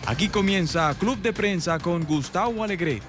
Aquí comienza Club de Prensa con Gustavo Alegret.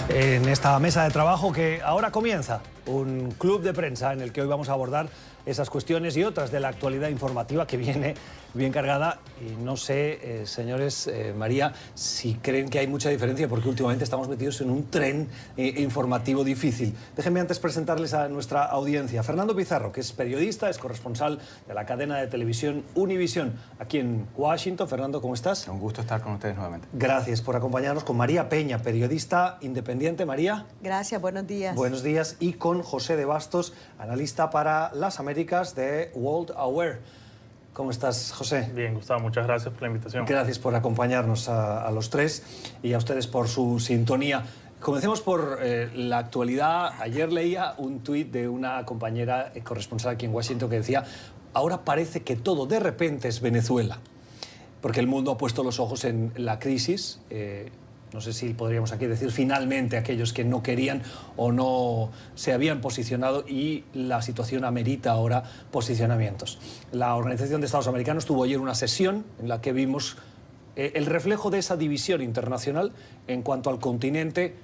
En esta mesa de trabajo que ahora comienza, un club de prensa en el que hoy vamos a abordar esas cuestiones y otras de la actualidad informativa que viene bien cargada. Y no sé, señores, María, si creen que hay mucha diferencia, porque últimamente estamos metidos en un tren informativo difícil. Déjenme antes presentarles a nuestra audiencia. Fernando Pizarro, que es periodista, es corresponsal de la cadena de televisión Univisión, aquí en Washington. Fernando, ¿cómo estás? Un gusto estar con ustedes nuevamente. Gracias por acompañarnos. Con María Peña, periodista independiente. María. Gracias, buenos días. Buenos días. Y con José de Bastos, analista para las Américas de World Aware. ¿Cómo estás, José? Bien, Gustavo, muchas gracias por la invitación. Gracias por acompañarnos a los tres y a ustedes por su sintonía. Comencemos por la actualidad. Ayer leía un tuit de una compañera corresponsal aquí en Washington que decía: ahora parece que todo de repente es Venezuela, porque el mundo ha puesto los ojos en la crisis. No sé si podríamos aquí decir finalmente aquellos que no querían o no se habían posicionado, y la situación amerita ahora posicionamientos. La Organización de Estados Americanos tuvo ayer una sesión en la que vimos el reflejo de esa división internacional en cuanto al continente.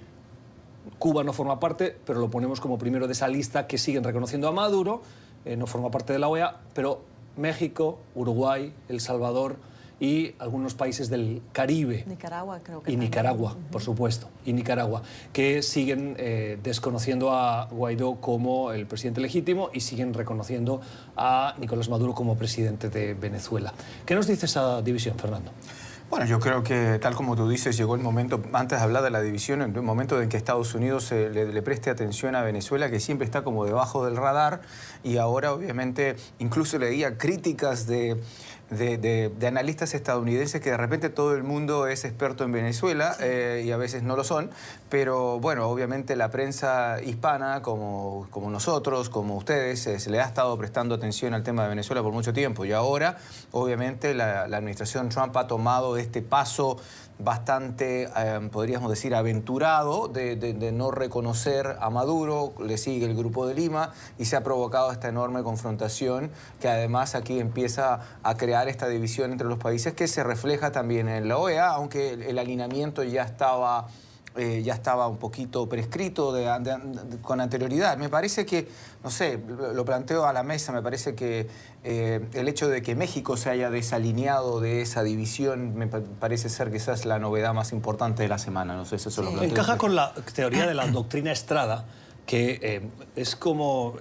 Cuba no forma parte, pero lo ponemos como primero de esa lista que siguen reconociendo a Maduro. No forma parte de la OEA, pero México, Uruguay, El Salvador y algunos países del Caribe. Nicaragua, creo que. Y Nicaragua, por supuesto, y Nicaragua, que siguen desconociendo a Guaidó como el presidente legítimo y siguen reconociendo a Nicolás Maduro como presidente de Venezuela. ¿Qué nos dice esa división, Fernando? Bueno, yo creo que, tal como tú dices, llegó el momento, antes de hablar de la división, el momento en que Estados Unidos le preste atención a Venezuela, que siempre está como debajo del radar, y ahora obviamente incluso leía críticas de analistas estadounidenses que de repente todo el mundo es experto en Venezuela, y a veces no lo son, pero bueno, obviamente la prensa hispana, como nosotros, como ustedes, se le ha estado prestando atención al tema de Venezuela por mucho tiempo, y ahora obviamente la administración Trump ha tomado este paso bastante, podríamos decir, aventurado de no reconocer a Maduro. Le sigue el Grupo de Lima y se ha provocado esta enorme confrontación que además aquí empieza a crear esta división entre los países que se refleja también en la OEA, aunque el alineamiento ya estaba un poquito prescrito con anterioridad. Me parece que, no sé, lo planteo a la mesa, me parece que el hecho de que México se haya desalineado de esa división me parece ser que esa es la novedad más importante de la semana. No sé si eso lo planteo. Encaja con la teoría de la doctrina Estrada, que es como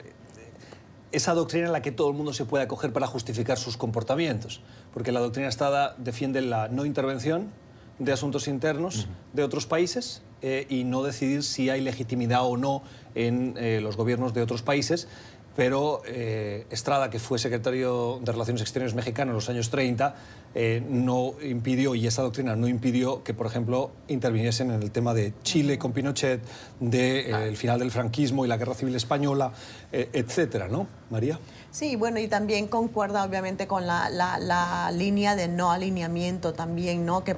esa doctrina en la que todo el mundo se puede acoger para justificar sus comportamientos, porque la doctrina Estrada defiende la no intervención de asuntos internos de otros países y no decidir si hay legitimidad o no en los gobiernos de otros países. Pero Estrada, que fue secretario de Relaciones Exteriores mexicano en los años 30, no impidió, y esa doctrina no impidió que, por ejemplo, interviniesen en el tema de Chile con Pinochet, del final del franquismo y la Guerra Civil Española, etcétera, ¿no, María? Sí, bueno, y también concuerda obviamente con la línea de no alineamiento también, ¿no? Que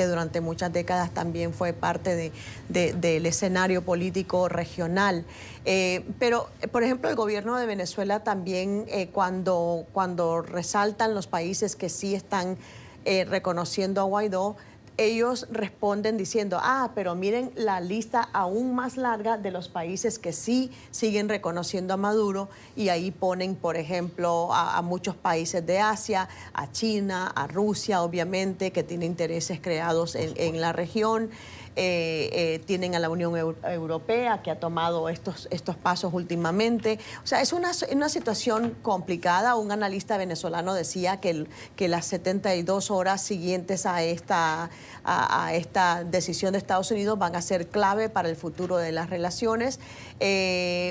durante muchas décadas también fue parte del escenario político regional. Pero, por ejemplo, el gobierno de Venezuela también, cuando resaltan los países que sí están reconociendo a Guaidó, ellos responden diciendo: pero miren la lista aún más larga de los países que sí siguen reconociendo a Maduro, y ahí ponen, por ejemplo, a muchos países de Asia, a China, a Rusia, obviamente, que tiene intereses creados en la región. Tienen a la Unión Europea, que ha tomado estos pasos últimamente. O sea, es una situación complicada. Un analista venezolano decía que las 72 horas siguientes a esta decisión de Estados Unidos van a ser clave para el futuro de las relaciones.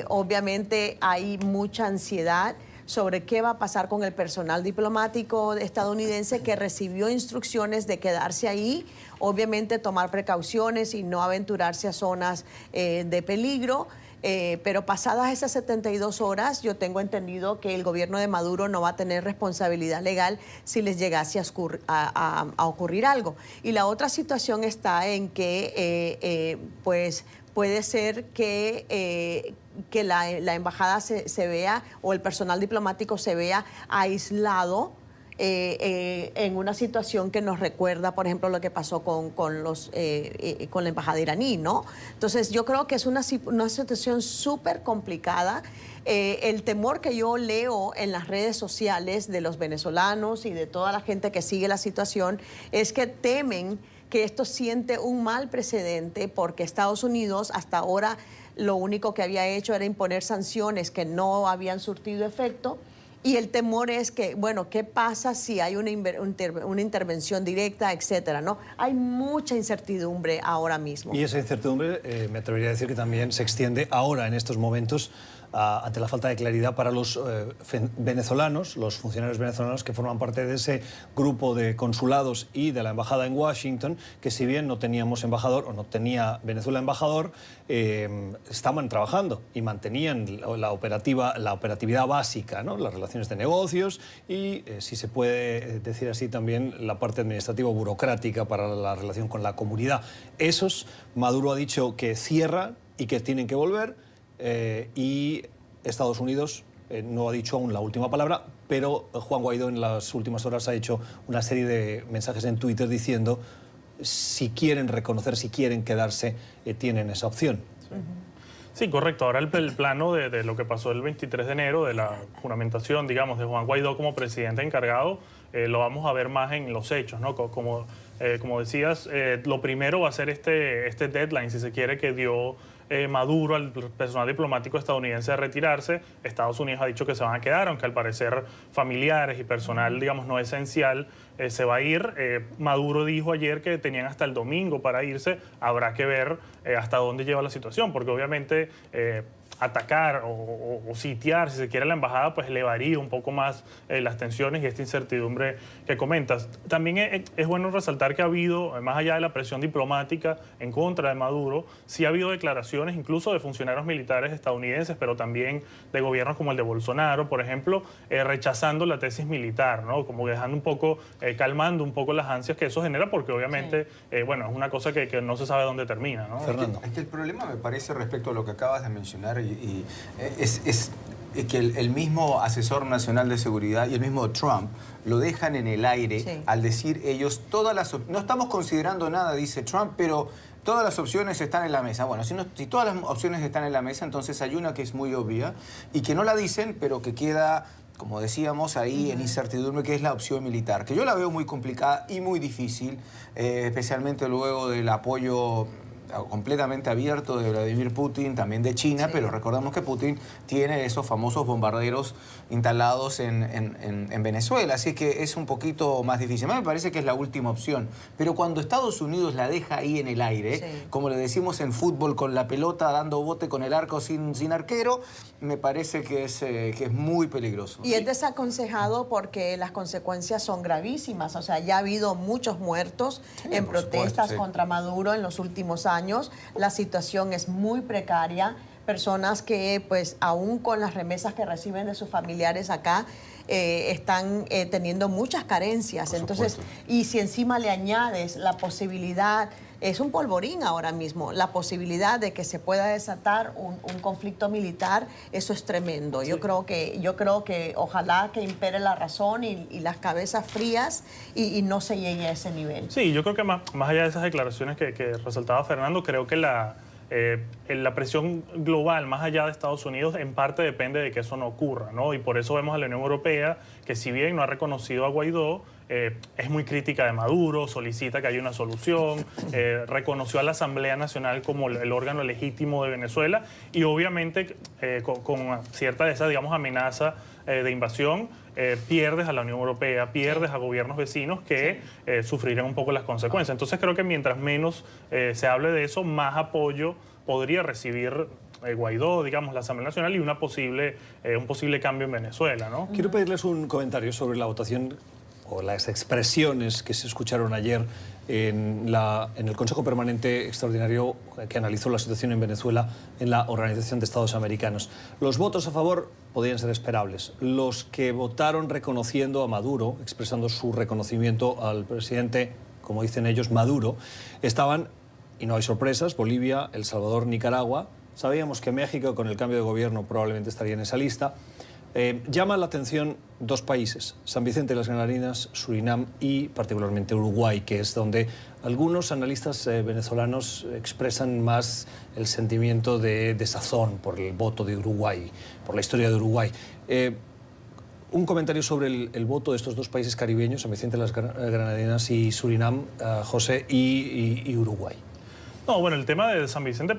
Obviamente hay mucha ansiedad sobre qué va a pasar con el personal diplomático estadounidense que recibió instrucciones de quedarse ahí, obviamente tomar precauciones y no aventurarse a zonas de peligro. Pero pasadas esas 72 horas, yo tengo entendido que el gobierno de Maduro no va a tener responsabilidad legal si les llegase a ocurrir algo. Y la otra situación está en que, pues, puede ser que que la embajada se vea o el personal diplomático se vea aislado en una situación que nos recuerda, por ejemplo, lo que pasó con la embajada iraní, ¿no? Entonces, yo creo que es una situación súper complicada. El temor que yo leo en las redes sociales de los venezolanos y de toda la gente que sigue la situación es que temen que esto siente un mal precedente porque Estados Unidos hasta ahora lo único que había hecho era imponer sanciones que no habían surtido efecto. Y el temor es que, bueno, ¿qué pasa si hay una intervención directa, etcétera, ¿no? Hay mucha incertidumbre ahora mismo. Y esa incertidumbre, me atrevería a decir que también se extiende ahora, en estos momentos, ante la falta de claridad para los venezolanos, los funcionarios venezolanos que forman parte de ese grupo de consulados y de la embajada en Washington, que si bien no teníamos embajador o no tenía Venezuela embajador, estaban trabajando y mantenían la operatividad básica, ¿no? Las relaciones de negocios y, si se puede decir así, también la parte administrativa o burocrática para la relación con la comunidad. Esos, Maduro ha dicho que cierra y que tienen que volver. Y Estados Unidos no ha dicho aún la última palabra, pero Juan Guaidó en las últimas horas ha hecho una serie de mensajes en Twitter diciendo si quieren reconocer, si quieren quedarse, tienen esa opción. Sí, correcto. Ahora el plano de lo que pasó el 23 de enero, de la juramentación, digamos, de Juan Guaidó como presidente encargado, lo vamos a ver más en los hechos, ¿no? Como decías, lo primero va a ser este deadline, si se quiere, que dio Maduro al personal diplomático estadounidense de retirarse. Estados Unidos ha dicho que se van a quedar, aunque al parecer familiares y personal, digamos, no esencial se va a ir. Maduro dijo ayer que tenían hasta el domingo para irse. Habrá que ver hasta dónde lleva la situación, porque obviamente atacar o sitiar, si se quiere, la embajada, pues elevaría un poco más las tensiones y esta incertidumbre que comentas. También es bueno resaltar que ha habido, más allá de la presión diplomática en contra de Maduro, sí ha habido declaraciones incluso de funcionarios militares estadounidenses, pero también de gobiernos como el de Bolsonaro, por ejemplo, rechazando la tesis militar, ¿no? Como dejando un poco, calmando un poco las ansias que eso genera, porque obviamente, bueno, es una cosa que no se sabe dónde termina, ¿no? Fernando. Es que el problema, me parece, respecto a lo que acabas de mencionar, es que el mismo asesor nacional de seguridad y el mismo Trump lo dejan en el aire al decir ellos, no estamos considerando nada, dice Trump, pero todas las opciones están en la mesa. Bueno, si todas las opciones están en la mesa, entonces hay una que es muy obvia y que no la dicen, pero que queda, como decíamos, ahí en incertidumbre, que es la opción militar, que yo la veo muy complicada y muy difícil, especialmente luego del apoyo completamente abierto de Vladimir Putin, también de China, pero recordemos que Putin tiene esos famosos bombarderos instalados en Venezuela, así que es un poquito más difícil. A mí me parece que es la última opción, pero cuando Estados Unidos la deja ahí en el aire, como le decimos en fútbol, con la pelota dando bote con el arco sin arquero, me parece que es muy peligroso. Y es desaconsejado porque las consecuencias son gravísimas, o sea, ya ha habido muchos muertos en protestas contra Maduro en los últimos años. La situación es muy precaria. Personas que, pues, aún con las remesas que reciben de sus familiares acá, están teniendo muchas carencias. Entonces, y si encima le añades la posibilidad, es un polvorín ahora mismo, la posibilidad de que se pueda desatar un conflicto militar, eso es tremendo. Yo creo que ojalá que impere la razón y las cabezas frías y no se llegue a ese nivel. Sí, yo creo que más allá de esas declaraciones que resaltaba Fernando, creo que la presión global, más allá de Estados Unidos, en parte depende de que eso no ocurra, ¿no? Y por eso vemos a la Unión Europea, que si bien no ha reconocido a Guaidó, es muy crítica de Maduro, solicita que haya una solución, reconoció a la Asamblea Nacional como el órgano legítimo de Venezuela y obviamente con cierta de esa, digamos, amenaza de invasión, pierdes a la Unión Europea, pierdes a gobiernos vecinos que sufrirán un poco las consecuencias. Entonces creo que mientras menos se hable de eso, más apoyo podría recibir Guaidó, digamos, la Asamblea Nacional y un posible cambio en Venezuela, ¿no? Quiero pedirles un comentario sobre la votación o las expresiones que se escucharon ayer en el Consejo Permanente Extraordinario que analizó la situación en Venezuela en la Organización de Estados Americanos. Los votos a favor podían ser esperables. Los que votaron reconociendo a Maduro, expresando su reconocimiento al presidente, como dicen ellos, Maduro, estaban, y no hay sorpresas, Bolivia, El Salvador, Nicaragua, Sabíamos que México, con el cambio de gobierno, probablemente estaría en esa lista. Llama la atención dos países, San Vicente y las Granadinas, Surinam y particularmente Uruguay, que es donde algunos analistas venezolanos expresan más el sentimiento de desazón por el voto de Uruguay, por la historia de Uruguay. Un comentario sobre el voto de estos dos países caribeños, San Vicente, las Granadinas y Surinam, José, y Uruguay. No, bueno, el tema de San Vicente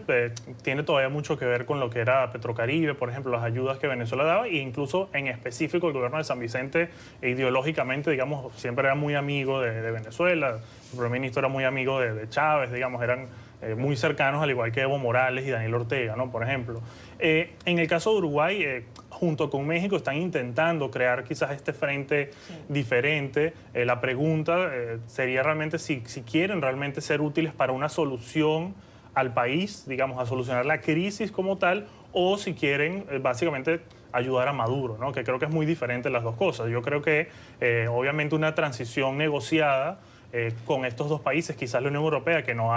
tiene todavía mucho que ver con lo que era Petrocaribe, por ejemplo, las ayudas que Venezuela daba, e incluso en específico el gobierno de San Vicente ideológicamente, digamos, siempre era muy amigo de Venezuela, el primer ministro era muy amigo de Chávez, digamos, eran muy cercanos, al igual que Evo Morales y Daniel Ortega, ¿no? Por ejemplo. En el caso de Uruguay, junto con México, están intentando crear quizás este frente diferente. La pregunta sería realmente si quieren realmente ser útiles para una solución al país, digamos, a solucionar la crisis como tal, o si quieren básicamente ayudar a Maduro, ¿no? Que creo que es muy diferente las dos cosas. Yo creo que obviamente una transición negociada con estos dos países, quizás la Unión Europea, que no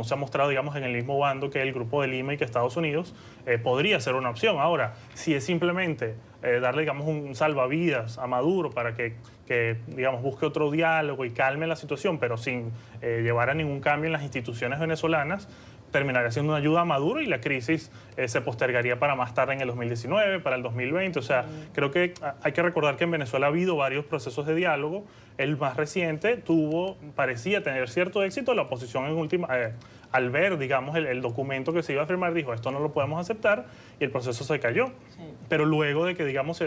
se ha mostrado, digamos, en el mismo bando que el Grupo de Lima y que Estados Unidos, podría ser una opción. Ahora, si es simplemente darle, digamos, un salvavidas a Maduro para que, digamos, busque otro diálogo y calme la situación, pero sin llevar a ningún cambio en las instituciones venezolanas, terminaría siendo una ayuda a Maduro y la crisis se postergaría para más tarde en el 2019, para el 2020. O sea, creo que hay que recordar que en Venezuela ha habido varios procesos de diálogo. El más reciente parecía tener cierto éxito. La oposición en última, al ver, digamos, el documento que se iba a firmar, dijo, esto no lo podemos aceptar, y el proceso se cayó. Sí. Pero luego de que, digamos,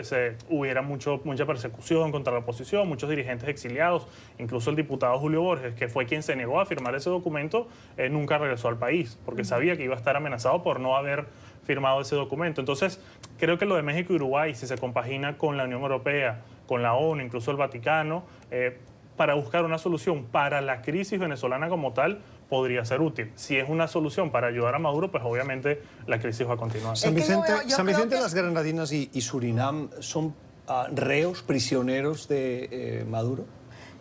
hubiera mucha persecución contra la oposición, muchos dirigentes exiliados, incluso el diputado Julio Borges, que fue quien se negó a firmar ese documento, nunca regresó al país, porque sabía que iba a estar amenazado por no haber firmado ese documento. Entonces, creo que lo de México y Uruguay, si se compagina con la Unión Europea, con la ONU, incluso el Vaticano, para buscar una solución para la crisis venezolana como tal, podría ser útil. Si es una solución para ayudar a Maduro, pues obviamente la crisis va a continuar. San Vicente, las Granadinas y Surinam son reos, prisioneros de Maduro.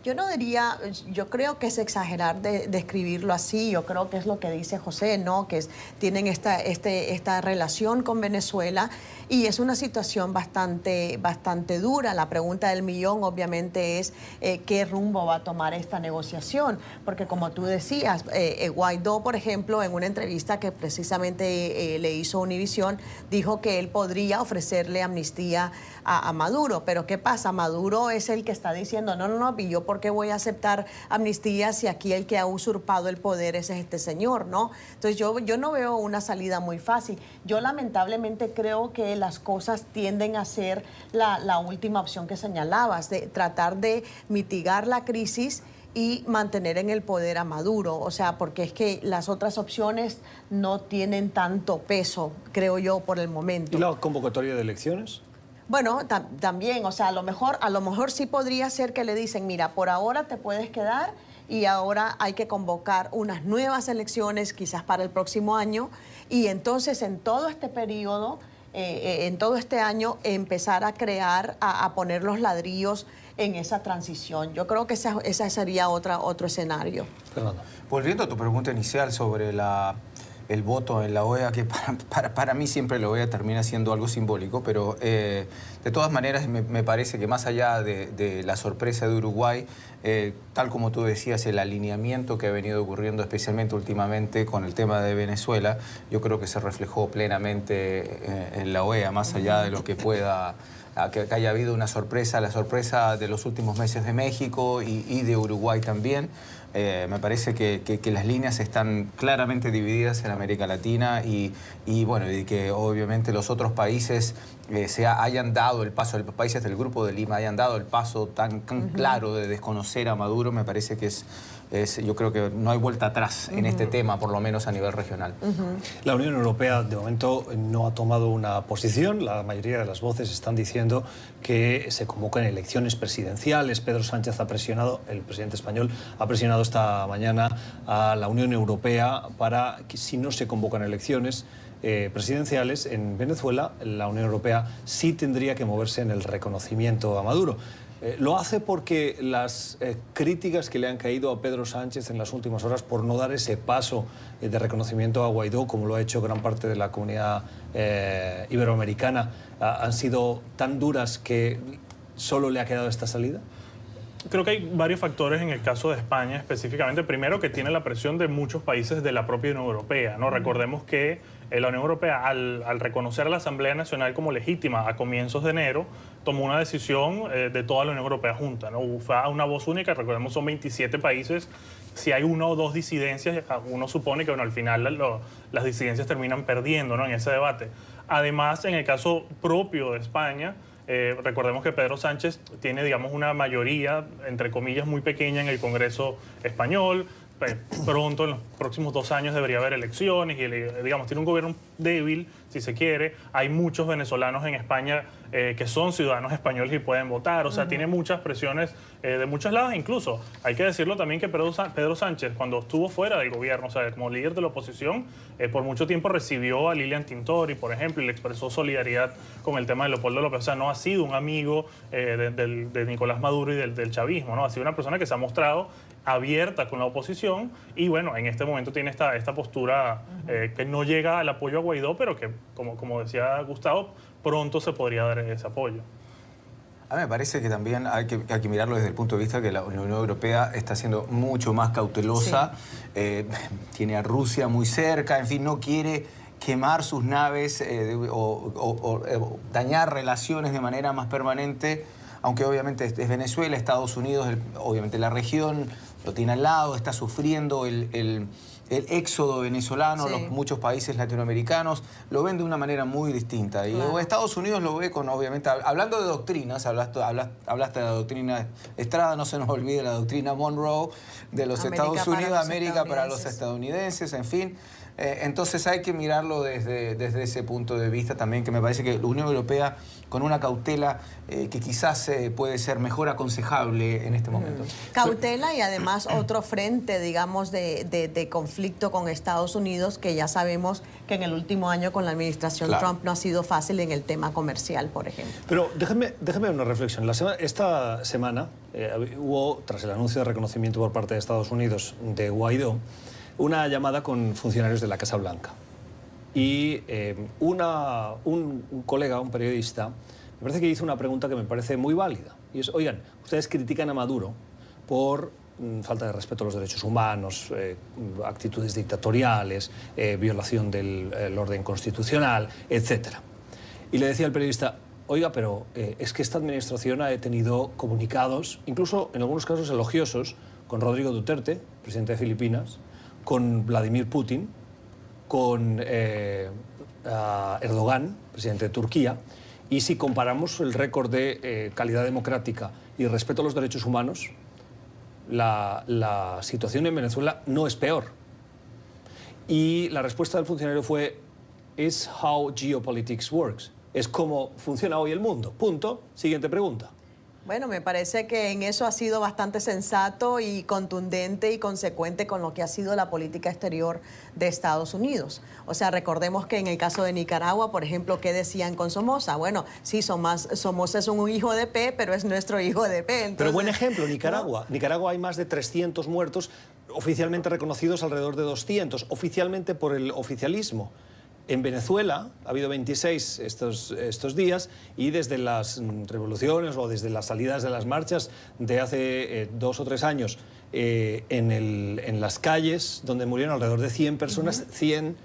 Yo no diría, yo creo que es exagerar describirlo así. Yo creo que es lo que dice José, ¿no? Que tienen esta relación con Venezuela y es una situación bastante dura. La pregunta del millón obviamente es qué rumbo va a tomar esta negociación, porque como tú decías, Guaidó, por ejemplo, en una entrevista que precisamente le hizo Univisión, dijo que él podría ofrecerle amnistía a Maduro, pero ¿qué pasa? Maduro es el que está diciendo, no, y yo ¿por qué voy a aceptar amnistía si aquí el que ha usurpado el poder es este señor, ¿no? Entonces yo no veo una salida muy fácil. Yo lamentablemente creo que las cosas tienden a ser la última opción que señalabas, de tratar de mitigar la crisis y mantener en el poder a Maduro, o sea, porque es que las otras opciones no tienen tanto peso, creo yo, por el momento. ¿Y la convocatoria de elecciones? Bueno, también, o sea, a lo mejor sí podría ser que le dicen, mira, por ahora te puedes quedar y ahora hay que convocar unas nuevas elecciones, quizás para el próximo año, y entonces en todo este periodo, en todo este año, empezar a crear, a poner los ladrillos en esa transición. Yo creo que esa sería otro escenario. Fernando. Volviendo a tu pregunta inicial sobre el voto en la OEA, que para mí siempre la OEA termina siendo algo simbólico, pero de todas maneras me parece que más allá de la sorpresa de Uruguay, tal como tú decías, el alineamiento que ha venido ocurriendo especialmente últimamente con el tema de Venezuela, yo creo que se reflejó plenamente en la OEA, más allá de lo que pueda... Que haya habido una sorpresa, la sorpresa de los últimos meses de México y de Uruguay también. Me parece que las líneas están claramente divididas en América Latina y bueno, y que obviamente los otros países hayan dado el paso, los países del Grupo de Lima hayan dado el paso tan claro de desconocer a Maduro. Me parece que yo creo que no hay vuelta atrás en este tema, por lo menos a nivel regional. La Unión Europea de momento no ha tomado una posición. La mayoría de las voces están diciendo que se convocan elecciones presidenciales. Pedro Sánchez el presidente español, ha presionado esta mañana a la Unión Europea para que si no se convocan elecciones, presidenciales, en Venezuela la Unión Europea sí tendría que moverse en el reconocimiento a Maduro. Lo hace porque las críticas que le han caído a Pedro Sánchez en las últimas horas por no dar ese paso de reconocimiento a Guaidó, como lo ha hecho gran parte de la comunidad iberoamericana, han sido tan duras que solo le ha quedado esta salida. Creo que hay varios factores en el caso de España específicamente. Primero, que tiene la presión de muchos países de la propia Unión Europea, ¿no? Recordemos que la Unión Europea, al reconocer a la Asamblea Nacional como legítima a comienzos de enero, tomó una decisión de toda la Unión Europea junta, ¿no? Fue a una voz única. Recordemos, son 27 países. Si hay una o dos disidencias, uno supone que, bueno, al final las disidencias terminan perdiendo, ¿no?, en ese debate. Además, en el caso propio de España, recordemos que Pedro Sánchez tiene, digamos, una mayoría, entre comillas, muy pequeña en el Congreso español. Pronto, en los próximos 2 años, debería haber elecciones y, digamos, tiene un gobierno débil, si se quiere. Hay muchos venezolanos en España que son ciudadanos españoles y pueden votar. O sea, tiene muchas presiones de muchos lados. Incluso, hay que decirlo también que Pedro Sánchez, cuando estuvo fuera del gobierno, o sea, como líder de la oposición, por mucho tiempo recibió a Lilian Tintori, por ejemplo, y le expresó solidaridad con el tema de Leopoldo López. O sea, no ha sido un amigo de Nicolás Maduro y del chavismo, ¿no? Ha sido una persona que se ha mostrado abierta con la oposición y, bueno, en este momento tiene esta postura que no llega al apoyo a Guaidó, pero que, como decía Gustavo, pronto se podría dar ese apoyo. A mí me parece que también hay que mirarlo desde el punto de vista que la Unión Europea está siendo mucho más cautelosa, sí. Tiene a Rusia muy cerca, en fin, no quiere quemar sus naves o dañar relaciones de manera más permanente, aunque obviamente es Venezuela, Estados Unidos, obviamente la región lo tiene al lado, está sufriendo el éxodo venezolano, sí. Muchos países latinoamericanos lo ven de una manera muy distinta. Y claro. Estados Unidos lo ve con, obviamente, hablando de doctrinas, hablaste de la doctrina Estrada, no se nos olvide la doctrina Monroe de los Estados Unidos, América para los estadounidenses, en fin. Entonces hay que mirarlo desde ese punto de vista también, que me parece que la Unión Europea, con una cautela que quizás puede ser mejor aconsejable en este momento. Cautela y además otro frente, digamos, de conflicto con Estados Unidos, que ya sabemos que en el último año con la administración Claro. Trump no ha sido fácil en el tema comercial, por ejemplo. Pero déjeme una reflexión. Esta semana hubo, tras el anuncio de reconocimiento por parte de Estados Unidos de Guaidó, una llamada con funcionarios de la Casa Blanca. Y un colega, un periodista, me parece que hizo una pregunta que me parece muy válida. Y es, oigan, ustedes critican a Maduro por falta de respeto a los derechos humanos, actitudes dictatoriales, violación del orden constitucional, etc. Y le decía al periodista, oiga, pero es que esta administración ha tenido comunicados, incluso en algunos casos elogiosos, con Rodrigo Duterte, presidente de Filipinas, con Vladimir Putin, con Erdogan, presidente de Turquía, y si comparamos el récord de calidad democrática y respeto a los derechos humanos, la situación en Venezuela no es peor. Y la respuesta del funcionario fue, "It's how geopolitics works". Es como funciona hoy el mundo. Punto. Siguiente pregunta. Bueno, me parece que en eso ha sido bastante sensato y contundente y consecuente con lo que ha sido la política exterior de Estados Unidos. O sea, recordemos que en el caso de Nicaragua, por ejemplo, ¿qué decían con Somoza? Bueno, sí, Somoza es un hijo de P, pero es nuestro hijo de P. Entonces, pero buen ejemplo, Nicaragua. ¿no? Nicaragua hay más de 300 muertos, oficialmente reconocidos alrededor de 200, oficialmente por el oficialismo. En Venezuela ha habido 26 estos días y desde las revoluciones o desde las salidas de las marchas de hace 2 o 3 años en las calles donde murieron alrededor de 100 personas, 100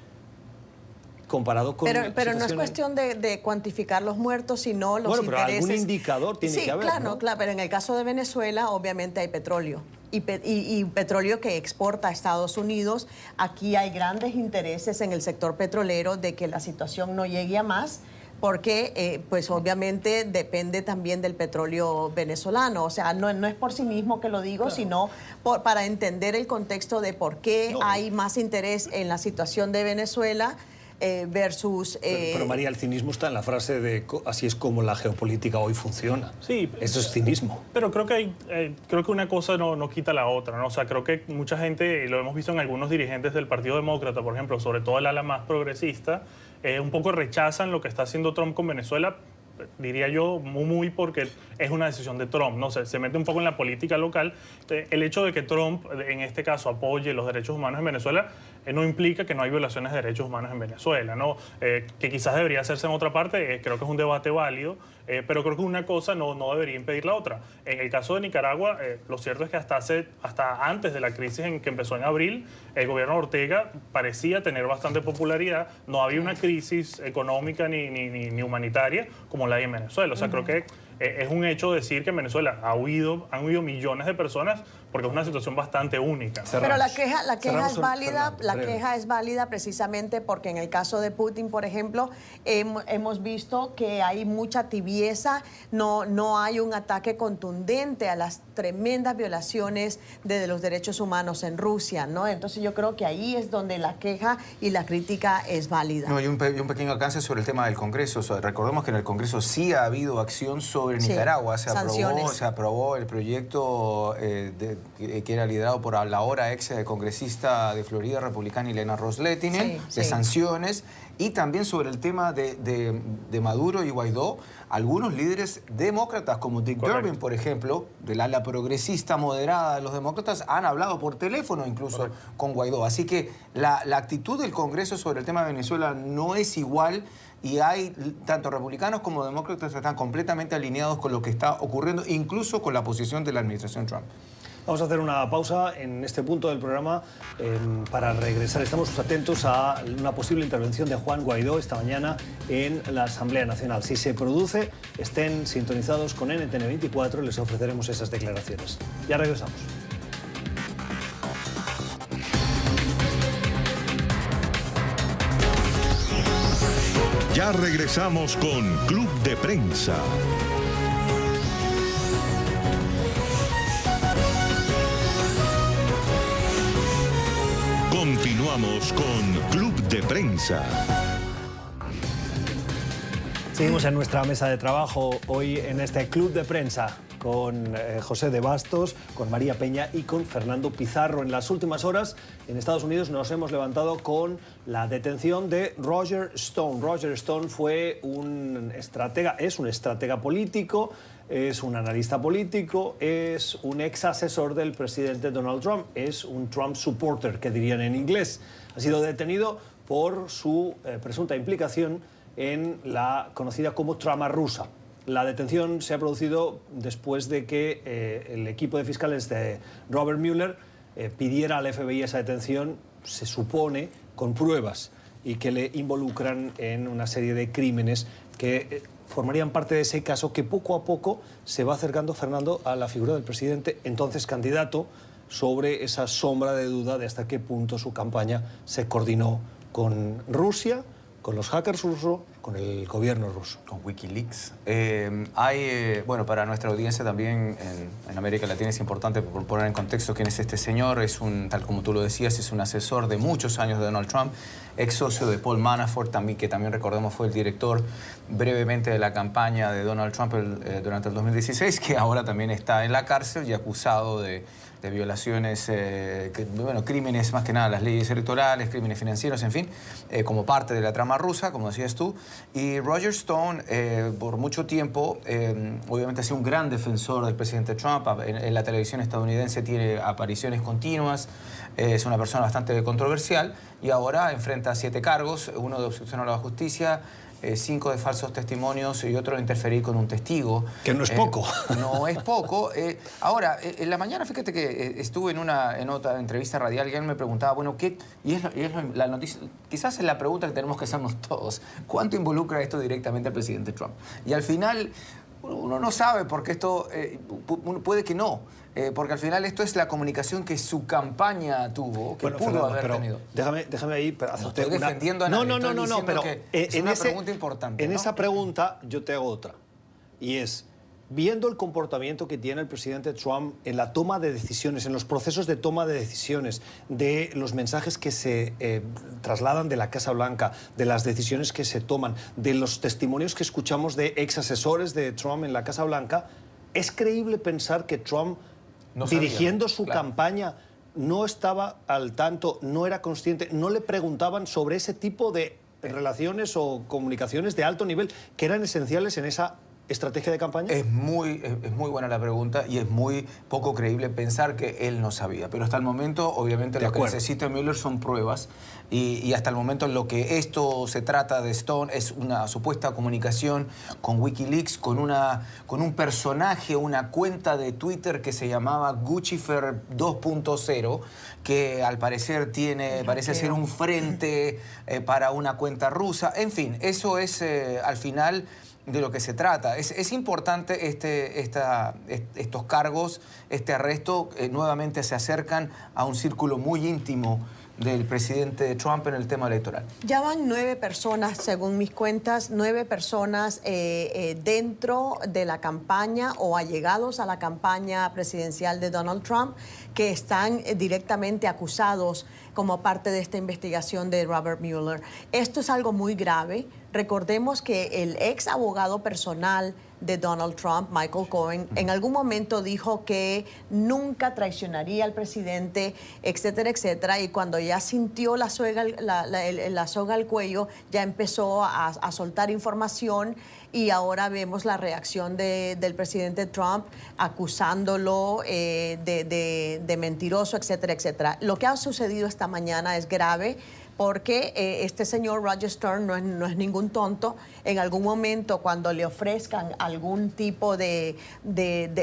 comparado con... Pero no es cuestión de cuantificar los muertos, sino los intereses. Bueno, pero algún indicador tiene que haber, claro, ¿no? claro, pero en el caso de Venezuela obviamente hay petróleo. Y petróleo que exporta a Estados Unidos. Aquí hay grandes intereses en el sector petrolero de que la situación no llegue a más, porque pues obviamente depende también del petróleo venezolano. O sea, no es por sí mismo que lo digo, claro, sino para entender el contexto de por qué hay más interés en la situación de Venezuela versus... Pero María, el cinismo está en la frase de así es como la geopolítica hoy funciona. Sí. Eso es cinismo. Pero creo que una cosa no quita la otra, ¿no? O sea, creo que mucha gente, y lo hemos visto en algunos dirigentes del Partido Demócrata, por ejemplo, sobre todo el ala más progresista, un poco rechazan lo que está haciendo Trump con Venezuela, diría yo, muy porque es una decisión de Trump, ¿no? Se mete un poco en la política local. El hecho de que Trump, en este caso, apoye los derechos humanos en Venezuela, no implica que no hay violaciones de derechos humanos en Venezuela, ¿no? Que quizás debería hacerse en otra parte, creo que es un debate válido, pero creo que una cosa no debería impedir la otra. En el caso de Nicaragua, lo cierto es que hasta antes de la crisis en que empezó en abril, el gobierno de Ortega parecía tener bastante popularidad, no había una crisis económica ni humanitaria como la hay en Venezuela. O sea, creo que es un hecho decir que en Venezuela han huido millones de personas porque es una situación bastante única, ¿no? Pero la queja es válida, Fernando, la queja es válida precisamente porque en el caso de Putin, por ejemplo, hemos visto que hay mucha tibieza, no hay un ataque contundente a las tremendas violaciones de los derechos humanos en Rusia, ¿no? Entonces yo creo que ahí es donde la queja y la crítica es válida. No, y un pequeño alcance sobre el tema del Congreso. O sea, recordemos que en el Congreso sí ha habido acción sobre Nicaragua. Se aprobó el proyecto que era liderado por la ahora ex congresista de Florida republicana Ilena Ros-Lehtinen, de sanciones, y también sobre el tema de Maduro y Guaidó. Algunos líderes demócratas, como Dick Durbin, por ejemplo, del ala progresista moderada de los demócratas, han hablado por teléfono incluso con Guaidó. Así que la actitud del Congreso sobre el tema de Venezuela no es igual, y hay tanto republicanos como demócratas que están completamente alineados con lo que está ocurriendo, incluso con la posición de la administración Trump. Vamos a hacer una pausa en este punto del programa para regresar. Estamos atentos a una posible intervención de Juan Guaidó esta mañana en la Asamblea Nacional. Si se produce, estén sintonizados con NTN 24 y les ofreceremos esas declaraciones. Ya regresamos. Ya regresamos con Club de Prensa. Continuamos con Club de Prensa. Seguimos en nuestra mesa de trabajo hoy en este Club de Prensa con José de Bastos, con María Peña y con Fernando Pizarro. En las últimas horas en Estados Unidos nos hemos levantado con la detención de Roger Stone. Roger Stone fue un estratega, es un estratega político, es un analista político, es un ex asesor del presidente Donald Trump, es un Trump supporter, que dirían en inglés. Ha sido detenido por su presunta implicación en la conocida como trama rusa. La detención se ha producido después de que el equipo de fiscales de Robert Mueller pidiera al FBI esa detención, se supone, con pruebas, y que le involucran en una serie de crímenes que formarían parte de ese caso que poco a poco se va acercando, Fernando, a la figura del presidente, entonces candidato, sobre esa sombra de duda de hasta qué punto su campaña se coordinó con Rusia, con los hackers rusos, con el gobierno ruso. Con Wikileaks. Bueno, para nuestra audiencia también en América Latina es importante poner en contexto quién es este señor. Es tal como tú lo decías, es un asesor de muchos años de Donald Trump, ex socio de Paul Manafort, que también recordemos fue el director brevemente de la campaña de Donald Trump durante el 2016, que ahora también está en la cárcel y acusado de violaciones, crímenes más que nada, las leyes electorales, crímenes financieros, en fin, como parte de la trama rusa, como decías tú. Y Roger Stone, por mucho tiempo, obviamente ha sido un gran defensor del presidente Trump. En la televisión estadounidense tiene apariciones continuas, es una persona bastante controversial y ahora enfrenta 7 cargos, uno de obstrucción a la justicia, 5 de falsos testimonios y otro de interferir con un testigo. Que no es poco. No es poco. Ahora, en la mañana, fíjate que estuve en otra entrevista radial y alguien me preguntaba, bueno, ¿qué? Y la noticia, quizás es la pregunta que tenemos que hacernos todos. ¿Cuánto involucra esto directamente al presidente Trump? Y al final, uno no sabe porque esto, puede que no. Porque al final esto es la comunicación que su campaña tuvo, que pudo haber tenido. Déjame ahí hacerte estoy defendiendo a nadie, No, pero es una pregunta importante. En esa pregunta yo te hago otra. Y es, viendo el comportamiento que tiene el presidente Trump en la toma de decisiones, en los procesos de toma de decisiones, de los mensajes que se trasladan de la Casa Blanca, de las decisiones que se toman, de los testimonios que escuchamos de ex asesores de Trump en la Casa Blanca, ¿es creíble pensar que Trump, dirigiendo su campaña, no estaba al tanto, no era consciente, no le preguntaban sobre ese tipo de relaciones o comunicaciones de alto nivel que eran esenciales en esa estrategia de campaña? Es muy buena la pregunta y es muy poco creíble pensar que él no sabía. Pero hasta el momento, obviamente, lo que necesita Mueller son pruebas y hasta el momento lo que esto se trata de Stone es una supuesta comunicación con Wikileaks, con un personaje, una cuenta de Twitter que se llamaba Guccifer 2.0, que al parecer parece ser un frente para una cuenta rusa. En fin, eso es al final de lo que se trata. Es importante estos cargos, este arresto, nuevamente se acercan a un círculo muy íntimo del presidente Trump en el tema electoral. Ya van 9 personas, según mis cuentas, 9 personas dentro de la campaña o allegados a la campaña presidencial de Donald Trump que están directamente acusados como parte de esta investigación de Robert Mueller. Esto es algo muy grave. Recordemos que el ex abogado personal de Donald Trump, Michael Cohen, en algún momento dijo que nunca traicionaría al presidente, etcétera, etcétera, y cuando ya sintió la soga al cuello, ya empezó a soltar información y ahora vemos la reacción del presidente Trump acusándolo de mentiroso, etcétera, etcétera. Lo que ha sucedido esta mañana es grave, porque este señor Roger Stone no es ningún tonto. En algún momento, cuando le ofrezcan algún tipo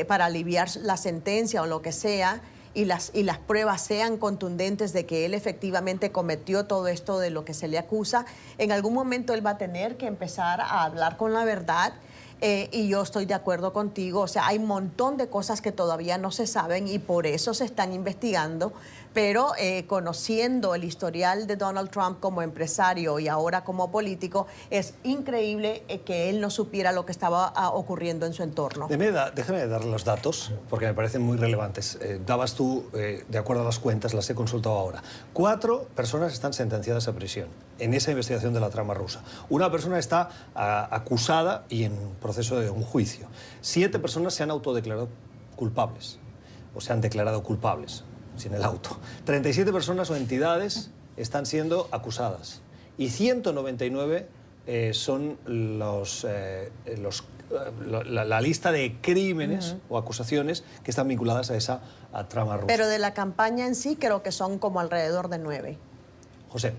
para aliviar la sentencia o lo que sea, y las pruebas sean contundentes de que él efectivamente cometió todo esto de lo que se le acusa, en algún momento él va a tener que empezar a hablar con la verdad. Y yo estoy de acuerdo contigo, o sea, hay un montón de cosas que todavía no se saben y por eso se están investigando, pero conociendo el historial de Donald Trump como empresario y ahora como político, es increíble que él no supiera lo que estaba ocurriendo en su entorno. Déjame darle los datos, porque me parecen muy relevantes. Dabas tú, de acuerdo a las cuentas, las he consultado ahora. 4 personas están sentenciadas a prisión en esa investigación de la trama rusa. Una persona está acusada y en proceso de un juicio. 7 personas se han autodeclarado culpables, o se han declarado culpables, sin el auto. 37 personas o entidades están siendo acusadas. Y 199 son la lista de crímenes o acusaciones que están vinculadas a esa trama rusa. Pero de la campaña en sí creo que son como alrededor de 9. José.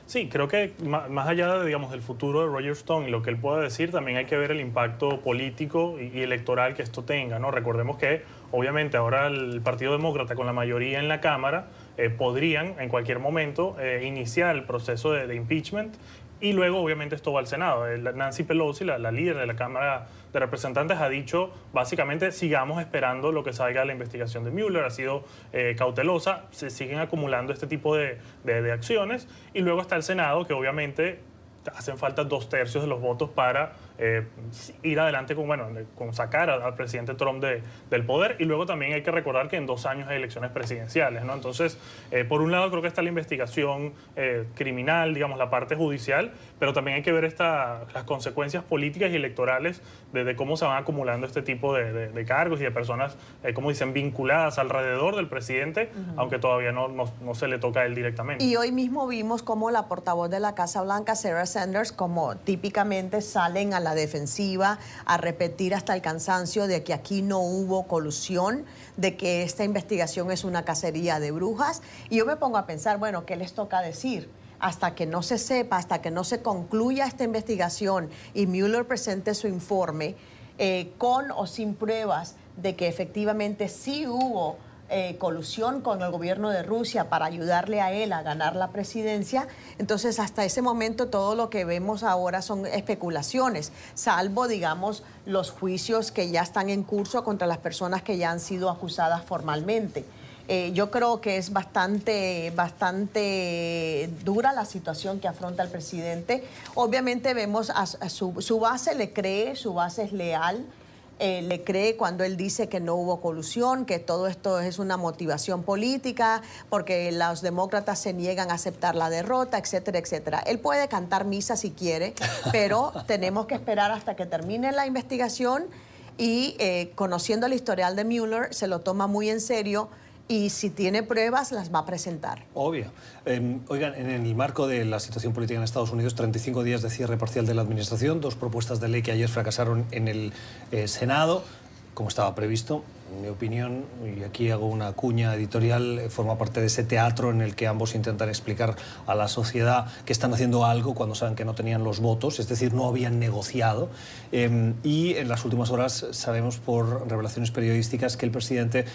Sí, creo que más allá de, digamos, del futuro de Roger Stone y lo que él pueda decir, también hay que ver el impacto político y electoral que esto tenga, ¿no? Recordemos que, obviamente, ahora el Partido Demócrata, con la mayoría en la Cámara, podrían en cualquier momento iniciar el proceso de impeachment y luego, obviamente, esto va al Senado. Nancy Pelosi, la líder de la Cámara de Representantes, ha dicho, básicamente, sigamos esperando lo que salga de la investigación de Mueller. Ha sido cautelosa, se siguen acumulando este tipo de acciones. Y luego está el Senado, que obviamente hacen falta 2/3 de los votos para ir adelante con sacar al presidente Trump del poder. Y luego también hay que recordar que en 2 años hay elecciones presidenciales, ¿no? Entonces, por un lado creo que está la investigación criminal, digamos, la parte judicial, pero también hay que ver las consecuencias políticas y electorales de cómo se van acumulando este tipo de cargos y de personas, como dicen, vinculadas alrededor del presidente, aunque todavía no se le toca a él directamente. Y hoy mismo vimos cómo la portavoz de la Casa Blanca, Sarah Sanders, como típicamente salen a la defensiva a repetir hasta el cansancio de que aquí no hubo colusión, de que esta investigación es una cacería de brujas. Y yo me pongo a pensar, bueno, ¿qué les toca decir? Hasta que no se sepa, hasta que no se concluya esta investigación y Mueller presente su informe con o sin pruebas de que efectivamente sí hubo colusión con el gobierno de Rusia para ayudarle a él a ganar la presidencia, entonces hasta ese momento todo lo que vemos ahora son especulaciones, salvo, digamos, los juicios que ya están en curso contra las personas que ya han sido acusadas formalmente. Yo creo que es bastante dura la situación que afronta el presidente. Obviamente vemos a su base le cree, su base es leal. Le cree cuando él dice que no hubo colusión, que todo esto es una motivación política, porque los demócratas se niegan a aceptar la derrota, etcétera, etcétera. Él puede cantar misa si quiere, pero tenemos que esperar hasta que termine la investigación y conociendo el historial de Mueller, se lo toma muy en serio y si tiene pruebas las va a presentar. Obvio. Oigan, en el marco de la situación política en Estados Unidos, 35 días de cierre parcial de la administración, 2 propuestas de ley que ayer fracasaron en el Senado, como estaba previsto. En mi opinión, y aquí hago una cuña editorial, forma parte de ese teatro en el que ambos intentan explicar a la sociedad que están haciendo algo cuando saben que no tenían los votos, es decir, no habían negociado. Y en las últimas horas sabemos por revelaciones periodísticas que el presidente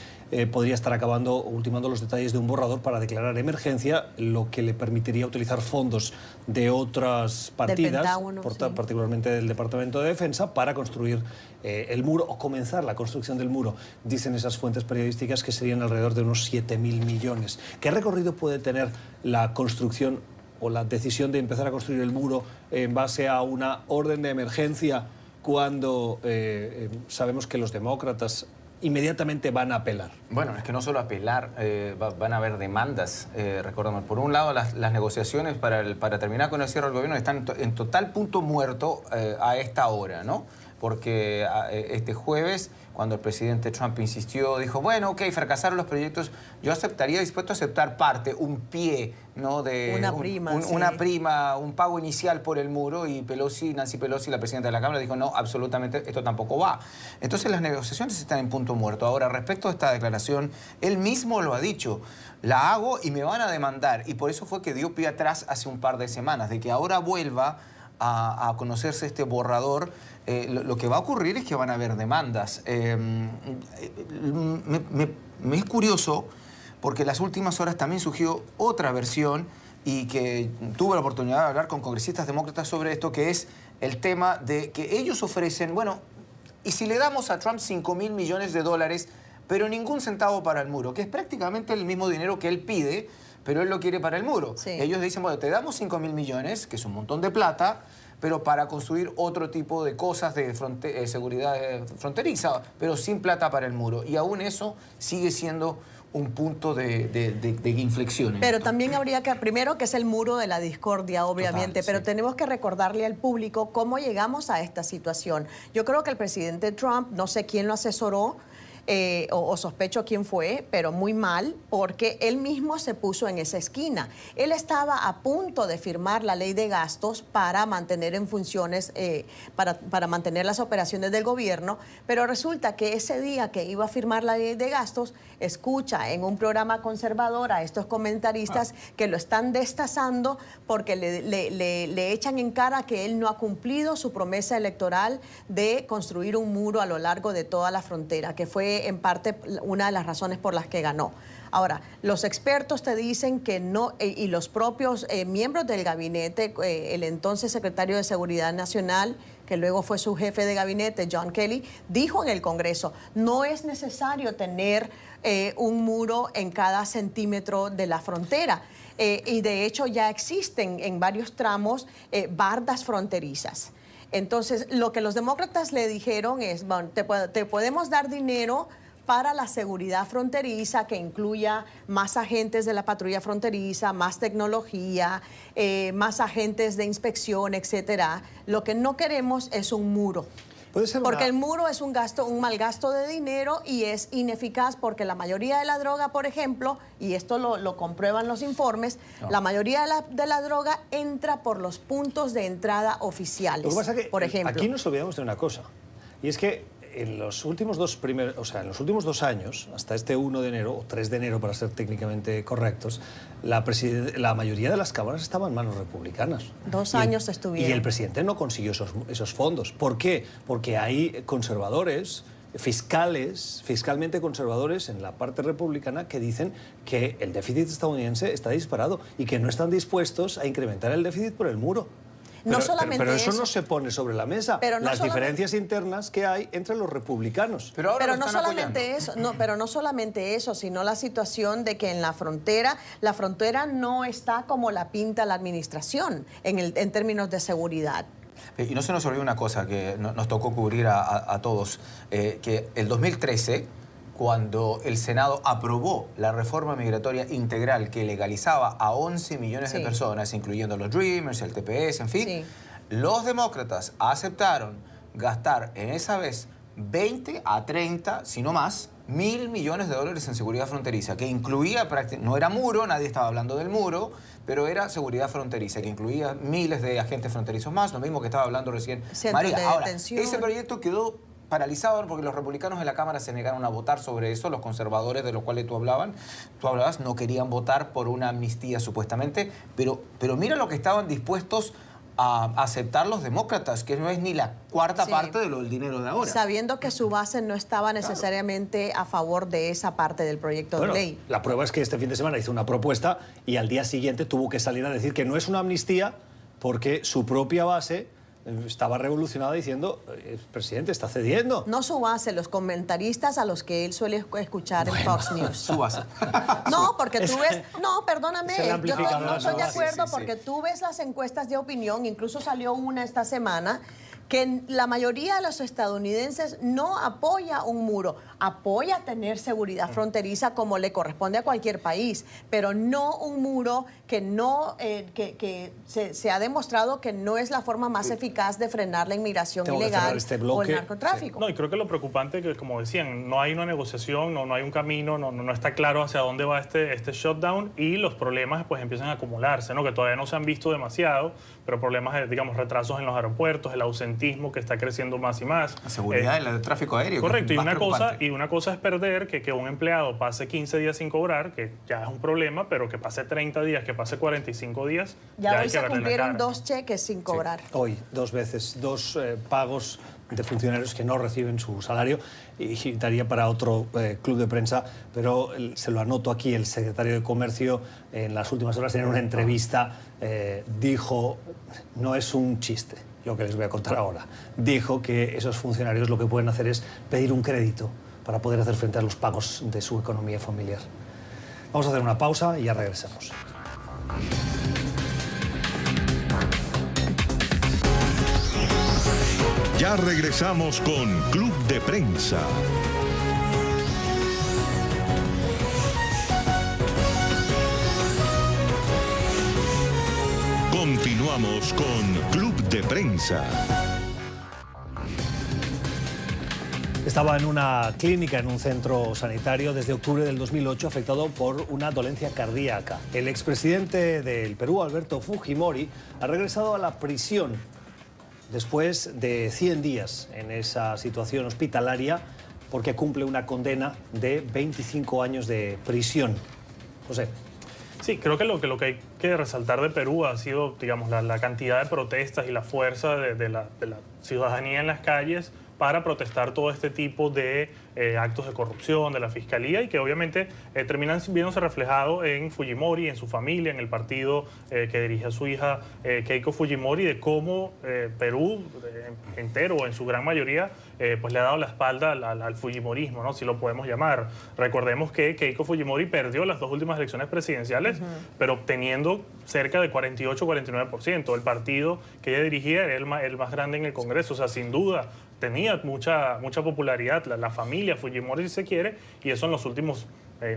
podría estar ultimando los detalles de un borrador para declarar emergencia, lo que le permitiría utilizar fondos de otras partidas, particularmente del Departamento de Defensa, para construir el muro o comenzar la construcción del muro. Dicen esas fuentes periodísticas que serían alrededor de unos 7.000 millones. ¿Qué recorrido puede tener la construcción o la decisión de empezar a construir el muro en base a una orden de emergencia cuando sabemos que los demócratas inmediatamente van a apelar? Bueno, es que no solo apelar, van a haber demandas. Recordemos, por un lado, las negociaciones para terminar con el cierre del gobierno están en total punto muerto a esta hora, ¿no? Porque este jueves, cuando el presidente Trump insistió, dijo, bueno, ok, fracasaron los proyectos, yo estaría dispuesto a aceptar parte, un pie, ¿no? De una prima, un pago inicial por el muro, y Nancy Pelosi, la presidenta de la Cámara, dijo, no, absolutamente, esto tampoco va. Entonces las negociaciones están en punto muerto. Ahora, respecto a esta declaración, él mismo lo ha dicho, la hago y me van a demandar, y por eso fue que dio pie atrás hace un par de semanas, de que ahora vuelva a conocerse este borrador. Lo que va a ocurrir es que van a haber demandas. Me es curioso porque en las últimas horas también surgió otra versión, y que tuve la oportunidad de hablar con congresistas demócratas sobre esto, que es el tema de que ellos ofrecen, bueno, ¿y si le damos a Trump 5.000 millones de dólares, pero ningún centavo para el muro? Que es prácticamente el mismo dinero que él pide, pero él lo quiere para el muro. Sí. Ellos dicen, bueno, te damos 5.000 millones, que es un montón de plata, pero para construir otro tipo de cosas de seguridad fronteriza, pero sin plata para el muro. Y aún eso sigue siendo un punto de inflexión. Pero también habría que, primero, que es el muro de la discordia, obviamente, pero tenemos que recordarle al público cómo llegamos a esta situación. Yo creo que el presidente Trump, no sé quién lo asesoró, o sospecho quién fue, pero muy mal, porque él mismo se puso en esa esquina. Él estaba a punto de firmar la ley de gastos para mantener en funciones, para mantener las operaciones del gobierno, pero resulta que ese día que iba a firmar la ley de gastos, escucha en un programa conservador a estos comentaristas que lo están destazando porque le echan en cara que él no ha cumplido su promesa electoral de construir un muro a lo largo de toda la frontera, que fue en parte una de las razones por las que ganó. Ahora, los expertos te dicen que no, y los propios miembros del gabinete, el entonces secretario de Seguridad Nacional, que luego fue su jefe de gabinete, John Kelly, dijo en el Congreso, no es necesario tener un muro en cada centímetro de la frontera. Y de hecho ya existen en varios tramos bardas fronterizas. Entonces, lo que los demócratas le dijeron es, bueno, te podemos dar dinero para la seguridad fronteriza, que incluya más agentes de la patrulla fronteriza, más tecnología, más agentes de inspección, etcétera. Lo que no queremos es un muro. Porque el muro es un mal gasto de dinero, y es ineficaz porque la mayoría de la droga, por ejemplo, y esto lo comprueban los informes, la mayoría de la droga entra por los puntos de entrada oficiales. Lo que pasa es que por ejemplo, aquí nos olvidamos de una cosa, y es que en los últimos en los últimos 2 años, hasta este 1 de enero, o 3 de enero para ser técnicamente correctos, la mayoría de las cámaras estaban en manos republicanas. 2 años estuvieron. Y el presidente no consiguió esos fondos. ¿Por qué? Porque hay conservadores, fiscalmente conservadores en la parte republicana, que dicen que el déficit estadounidense está disparado y que no están dispuestos a incrementar el déficit por el muro. Pero eso no se pone sobre la mesa, las diferencias internas que hay entre los republicanos. Pero no solamente eso, sino la situación de que en la frontera no está como la pinta la administración en términos de seguridad. Y no se nos olvide una cosa que nos tocó cubrir a todos, que el 2013, cuando el Senado aprobó la reforma migratoria integral que legalizaba a 11 millones de personas, incluyendo los Dreamers, el TPS, en fin, los demócratas aceptaron gastar en esa vez 20 a 30, si no más, $1.000 millones en seguridad fronteriza, que incluía, no era muro, nadie estaba hablando del muro, pero era seguridad fronteriza, que incluía miles de agentes fronterizos más, lo mismo que estaba hablando recién María. Ahora, ese proyecto quedó paralizado porque los republicanos en la Cámara se negaron a votar sobre eso, los conservadores de los cuales tú hablabas, no querían votar por una amnistía supuestamente, pero mira lo que estaban dispuestos a aceptar los demócratas, que no es ni la cuarta parte del dinero de ahora. Sabiendo que su base no estaba necesariamente a favor de esa parte del proyecto de ley. La prueba es que este fin de semana hizo una propuesta y al día siguiente tuvo que salir a decir que no es una amnistía porque su propia base estaba revolucionada diciendo, el presidente está cediendo. No su base, los comentaristas a los que él suele escuchar en Fox News. Su base. No, porque tú ves... No, perdóname, yo no estoy de acuerdo porque tú ves las encuestas de opinión, incluso salió una esta semana, que la mayoría de los estadounidenses no apoya un muro, apoya tener seguridad fronteriza como le corresponde a cualquier país, pero no un muro que no se ha demostrado que no es la forma más eficaz de frenar la inmigración ilegal o el narcotráfico. No, y creo que lo preocupante es que, como decían, no hay una negociación, no hay un camino, no está claro hacia dónde va este shutdown y los problemas pues empiezan a acumularse, ¿no? Que todavía no se han visto demasiado, pero problemas de, digamos, retrasos en los aeropuertos, el ausentismo que está creciendo más y más. La seguridad del tráfico aéreo. Correcto, y una cosa es perder que un empleado pase 15 días sin cobrar, que ya es un problema, pero que pase 30 días, que pase 45 días, ya hay hoy que se cumplieron 2 cara. cheques sin cobrar. Sí, hoy, 2 veces, 2 pagos de funcionarios que no reciben su salario y daría para otro club de prensa, pero se lo anoto aquí, el secretario de Comercio en las últimas horas en una entrevista dijo, no es un chiste lo que les voy a contar ahora, dijo que esos funcionarios lo que pueden hacer es pedir un crédito para poder hacer frente a los pagos de su economía familiar. Vamos a hacer una pausa y ya regresamos. Ya regresamos con Club de Prensa. Continuamos con Club de Prensa. Estaba en una clínica, en un centro sanitario, desde octubre del 2008, afectado por una dolencia cardíaca. El expresidente del Perú, Alberto Fujimori, ha regresado a la prisión después de 100 días en esa situación hospitalaria porque cumple una condena de 25 años de prisión. José. Sí, creo que lo que hay que resaltar de Perú ha sido, digamos, la cantidad de protestas y la fuerza de la ciudadanía en las calles para protestar todo este tipo de actos de corrupción de la Fiscalía y que obviamente terminan viéndose reflejado en Fujimori, en su familia, en el partido que dirige a su hija Keiko Fujimori, de cómo Perú entero, en su gran mayoría, pues le ha dado la espalda al Fujimorismo, ¿no? Si lo podemos llamar. Recordemos que Keiko Fujimori perdió las 2 últimas elecciones presidenciales, pero obteniendo cerca de 48-49%. El partido que ella dirigía era el más grande en el Congreso, o sea, sin duda tenía mucha popularidad, la familia Fujimori, si se quiere, y eso en los últimos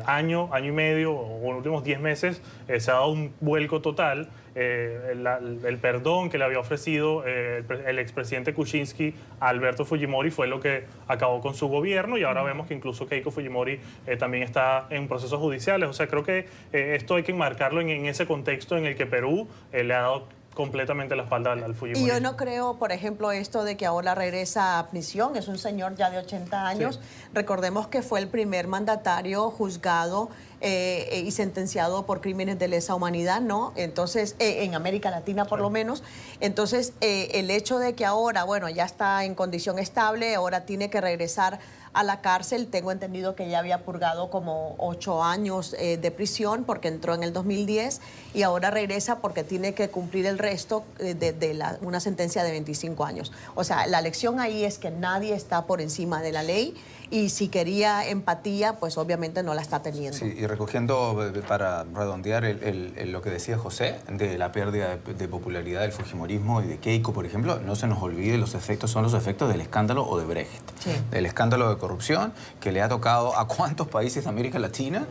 año y medio, o en los últimos 10 meses, se ha dado un vuelco total. El perdón que le había ofrecido el expresidente Kuczynski a Alberto Fujimori fue lo que acabó con su gobierno, y ahora vemos que incluso Keiko Fujimori también está en procesos judiciales. O sea, creo que esto hay que enmarcarlo en ese contexto en el que Perú le ha dado completamente la espalda al Fujimori. Y yo no creo, por ejemplo, esto de que ahora regresa a prisión, es un señor ya de 80 años. Sí. Recordemos que fue el primer mandatario juzgado y sentenciado por crímenes de lesa humanidad, ¿no? Entonces, en América Latina por lo menos. Entonces, el hecho de que ahora, bueno, ya está en condición estable, ahora tiene que regresar a la cárcel. Tengo entendido que ya había purgado como 8 años de prisión porque entró en el 2010 y ahora regresa porque tiene que cumplir el resto de una sentencia de 25 años. O sea, la lección ahí es que nadie está por encima de la ley y si quería empatía, pues obviamente no la está teniendo. Sí, y recogiendo para redondear lo que decía José de la pérdida de popularidad del fujimorismo y de Keiko, por ejemplo, no se nos olvide son los efectos del escándalo Odebrecht, Sí. del escándalo de corrupción que le ha tocado a cuántos países de América Latina,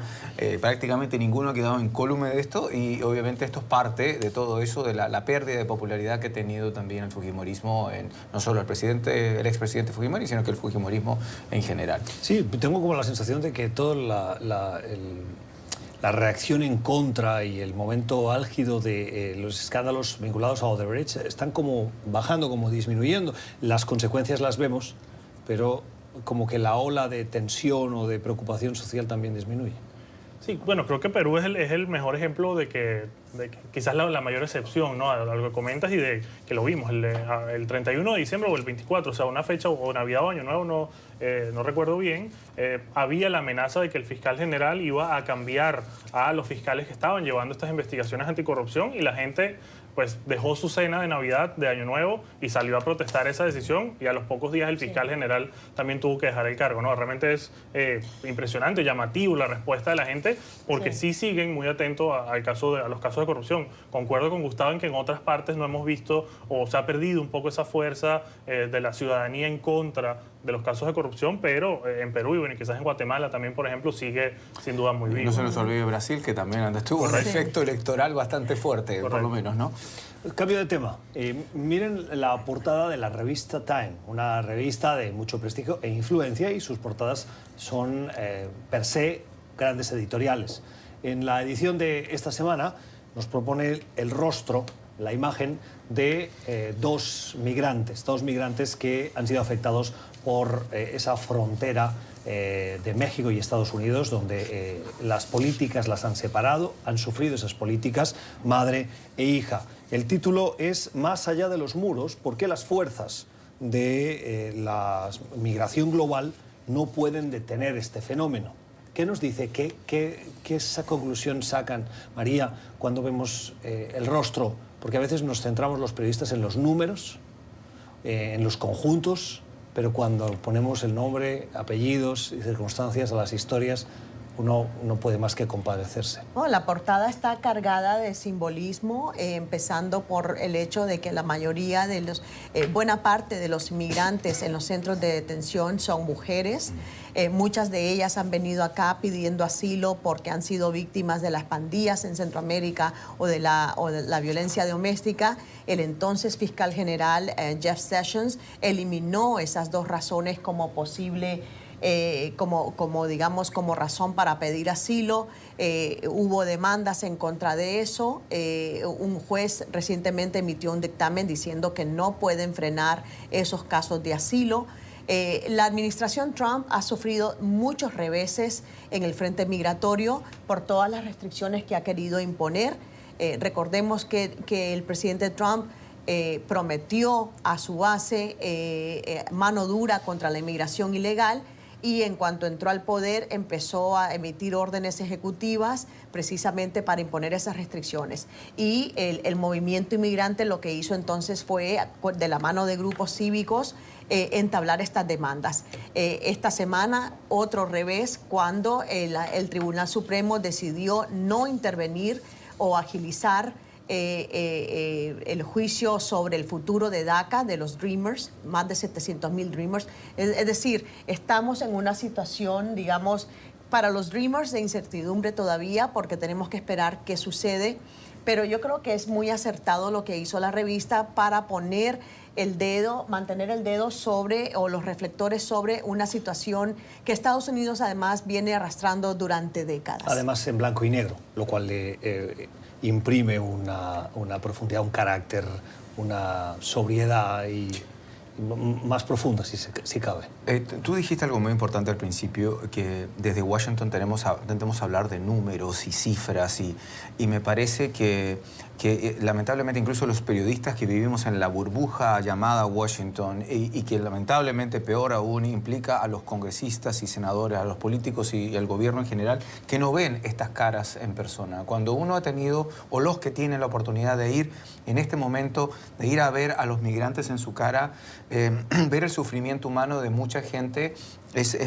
prácticamente ninguno ha quedado incólume de esto, y obviamente esto es parte de todo eso, de la pérdida de popularidad que ha tenido también el fujimorismo, no solo el expresidente Fujimori, sino que el fujimorismo en general. Sí, tengo como la sensación de que toda la reacción en contra y el momento álgido de los escándalos vinculados a Odebrecht están como bajando, como disminuyendo. Las consecuencias las vemos, pero como que la ola de tensión o de preocupación social también disminuye. Sí, bueno, creo que Perú es el mejor ejemplo de que quizás la mayor excepción, ¿no? A lo que comentas y de que lo vimos el 31 de diciembre o el 24, o sea, una fecha o Navidad o Año Nuevo, no recuerdo bien, había la amenaza de que el fiscal general iba a cambiar a los fiscales que estaban llevando estas investigaciones anticorrupción, y la gente pues dejó su cena de Navidad, de Año Nuevo, y salió a protestar esa decisión, y a los pocos días el fiscal general también tuvo que dejar el cargo, ¿no? Realmente es impresionante, llamativo la respuesta de la gente, porque sí siguen muy atentos a los casos de corrupción. Concuerdo con Gustavo en que en otras partes no hemos visto, o se ha perdido un poco esa fuerza de la ciudadanía en contra de los casos de corrupción, pero en Perú y bueno, quizás en Guatemala también, por ejemplo, sigue sin duda muy vivo. No se nos olvide Brasil, que también antes tuvo un efecto electoral bastante fuerte, por lo menos, ¿no? Cambio de tema. Miren la portada de la revista Time, una revista de mucho prestigio e influencia, y sus portadas son per se grandes editoriales. En la edición de esta semana nos propone el rostro, la imagen de dos migrantes que han sido afectados por esa frontera de México y Estados Unidos, donde las políticas las han separado, han sufrido esas políticas, madre e hija. El título es Más allá de los muros, ¿por qué las fuerzas de la migración global no pueden detener este fenómeno? ¿Qué nos dice? ¿Qué esa conclusión sacan, María, cuando vemos el rostro? Porque a veces nos centramos los periodistas en los números, en los conjuntos, pero cuando ponemos el nombre, apellidos y circunstancias a las historias, uno no puede más que compadecerse. Oh, la portada está cargada de simbolismo, empezando por el hecho de que la mayoría de buena parte de los inmigrantes en los centros de detención son mujeres. Muchas de ellas han venido acá pidiendo asilo porque han sido víctimas de las pandillas en Centroamérica o de la violencia doméstica. El entonces fiscal general Jeff Sessions eliminó esas dos razones como posible como razón para pedir asilo. Hubo demandas en contra de eso. Un juez recientemente emitió un dictamen diciendo que no pueden frenar esos casos de asilo. La administración Trump ha sufrido muchos reveses en el frente migratorio por todas las restricciones que ha querido imponer. Recordemos que el presidente Trump prometió a su base mano dura contra la inmigración ilegal, y en cuanto entró al poder empezó a emitir órdenes ejecutivas precisamente para imponer esas restricciones. Y el movimiento inmigrante lo que hizo entonces fue, de la mano de grupos cívicos, entablar estas demandas. Esta semana otro revés cuando el Tribunal Supremo decidió no intervenir o agilizar el juicio sobre el futuro de DACA, de los Dreamers, más de 700,000 Dreamers. Es decir, estamos en una situación, digamos, para los Dreamers de incertidumbre todavía, porque tenemos que esperar qué sucede, pero yo creo que es muy acertado lo que hizo la revista para poner el dedo, mantener el dedo sobre, o los reflectores sobre una situación que Estados Unidos además viene arrastrando durante décadas. Además en blanco y negro, lo cual le imprime una profundidad, un carácter, una sobriedad y más profunda, si cabe. Tú dijiste algo muy importante al principio, que desde Washington tendemos a hablar de números y cifras, y me parece que lamentablemente incluso los periodistas que vivimos en la burbuja llamada Washington, y que lamentablemente peor aún implica a los congresistas y senadores, a los políticos y al gobierno en general, que no ven estas caras en persona. Cuando uno ha tenido, o los que tienen la oportunidad de ir en este momento, de ir a ver a los migrantes en su cara, ver el sufrimiento humano de mucha gente, Es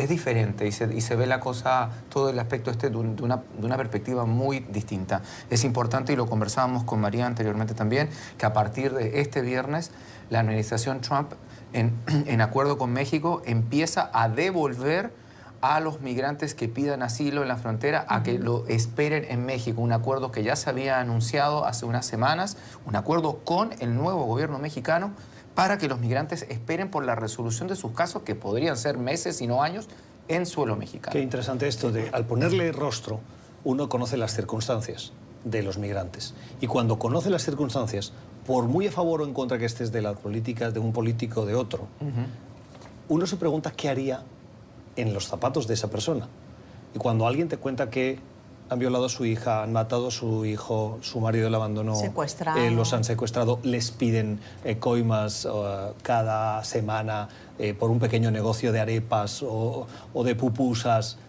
diferente y se ve la cosa, todo el aspecto de una perspectiva muy distinta. Es importante, y lo conversábamos con María anteriormente también, que a partir de este viernes la administración Trump, en acuerdo con México, empieza a devolver a los migrantes que pidan asilo en la frontera a que lo esperen en México. Un acuerdo que ya se había anunciado hace unas semanas, un acuerdo con el nuevo gobierno mexicano para que los migrantes esperen por la resolución de sus casos, que podrían ser meses y no años, en suelo mexicano. Qué interesante esto de, al ponerle rostro, uno conoce las circunstancias de los migrantes. Y cuando conoce las circunstancias, por muy a favor o en contra que estés de las políticas de un político o de otro, uno se pregunta qué haría en los zapatos de esa persona. Y cuando alguien te cuenta que han violado a su hija, han matado a su hijo, su marido le abandonó, los han secuestrado, les piden coimas cada semana por un pequeño negocio de arepas o de pupusas,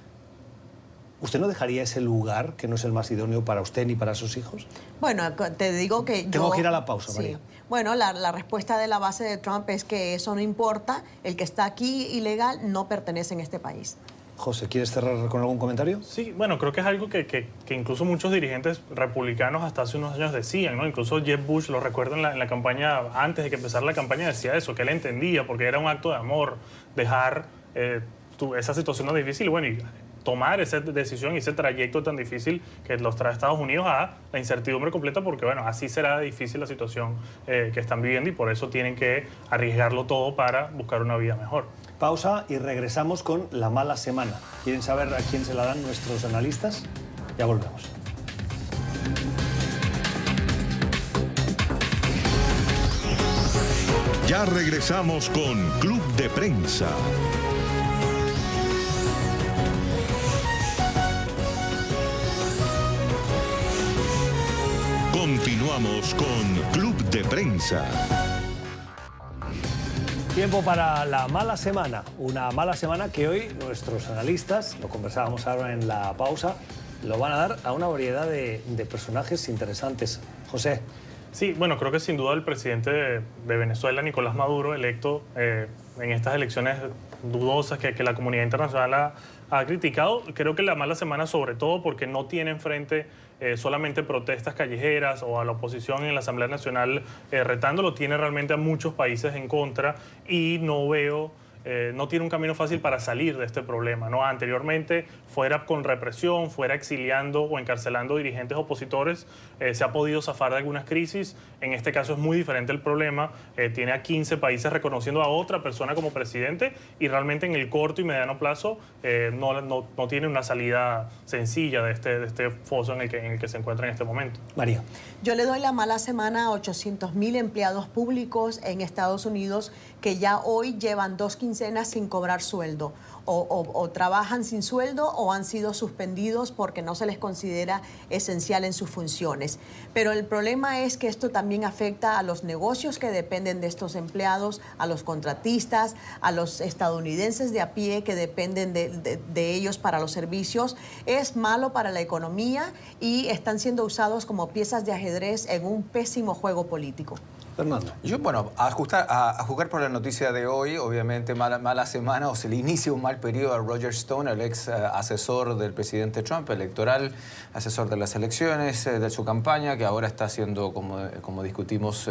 ¿usted no dejaría ese lugar que no es el más idóneo para usted ni para sus hijos? Bueno, te digo que Tengo que ir a la pausa, María. Bueno, la respuesta de la base de Trump es que eso no importa, el que está aquí ilegal no pertenece en este país. José, ¿quieres cerrar con algún comentario? Sí, bueno, creo que es algo que incluso muchos dirigentes republicanos hasta hace unos años decían, ¿no? Incluso Jeb Bush, lo recuerdo en la campaña, antes de que empezara la campaña, decía eso, que él entendía, porque era un acto de amor dejar esa situación tan difícil, bueno, y tomar esa decisión y ese trayecto tan difícil que los trae a Estados Unidos a la incertidumbre completa, porque bueno, así será difícil la situación que están viviendo y por eso tienen que arriesgarlo todo para buscar una vida mejor. Pausa y regresamos con la mala semana. ¿Quieren saber a quién se la dan nuestros analistas? Ya volvemos. Ya regresamos con Club de Prensa. Continuamos con Club de Prensa. Tiempo para la mala semana. Una mala semana que hoy nuestros analistas, lo conversábamos ahora en la pausa, lo van a dar a una variedad de personajes interesantes. José. Sí, bueno, creo que sin duda el presidente de Venezuela, Nicolás Maduro, electo en estas elecciones dudosas que la comunidad internacional ha criticado, creo que la mala semana sobre todo porque no tiene enfrente solamente protestas callejeras o a la oposición en la Asamblea Nacional retándolo, tiene realmente a muchos países en contra y no veo... no tiene un camino fácil para salir de este problema, ¿no? Anteriormente, fuera con represión, fuera exiliando o encarcelando dirigentes opositores, se ha podido zafar de algunas crisis. En este caso es muy diferente el problema. Tiene a 15 países reconociendo a otra persona como presidente y realmente en el corto y mediano plazo no tiene una salida sencilla de este foso en el que se encuentra en este momento. María. Yo le doy la mala semana a 800,000 empleados públicos en Estados Unidos que ya hoy llevan 2 quincenas sin cobrar sueldo. O trabajan sin sueldo o han sido suspendidos porque no se les considera esencial en sus funciones. Pero el problema es que esto también afecta a los negocios que dependen de estos empleados, a los contratistas, a los estadounidenses de a pie que dependen de ellos para los servicios. Es malo para la economía y están siendo usados como piezas de ajedrez en un pésimo juego político. Fernando. Yo, bueno, a jugar por la noticia de hoy, obviamente mala semana, o se le inicia un mal periodo a Roger Stone, el ex asesor del presidente Trump, electoral, asesor de las elecciones, de su campaña, que ahora está siendo, como discutimos,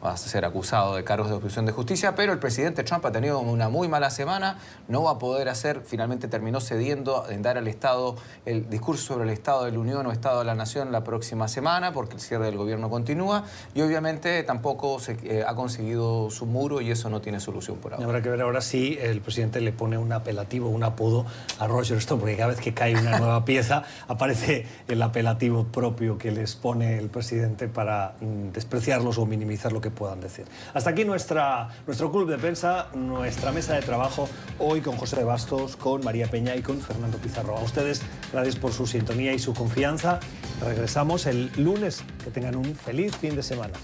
va a ser acusado de cargos de obstrucción de justicia, pero el presidente Trump ha tenido una muy mala semana, no va a poder finalmente terminó cediendo en dar al Estado el discurso sobre el Estado de la Unión o Estado de la Nación la próxima semana, porque el cierre del gobierno continúa, y obviamente tampoco ha conseguido su muro y eso no tiene solución por ahora. Habrá que ver ahora si el presidente le pone un apelativo, un apodo a Roger Stone, porque cada vez que cae una nueva pieza aparece el apelativo propio que les pone el presidente para despreciarlos o minimizar lo que puedan decir. Hasta aquí nuestro club de prensa, nuestra mesa de trabajo, hoy con José Bastos, con María Peña y con Fernando Pizarro. A ustedes, gracias por su sintonía y su confianza. Regresamos el lunes. Que tengan un feliz fin de semana.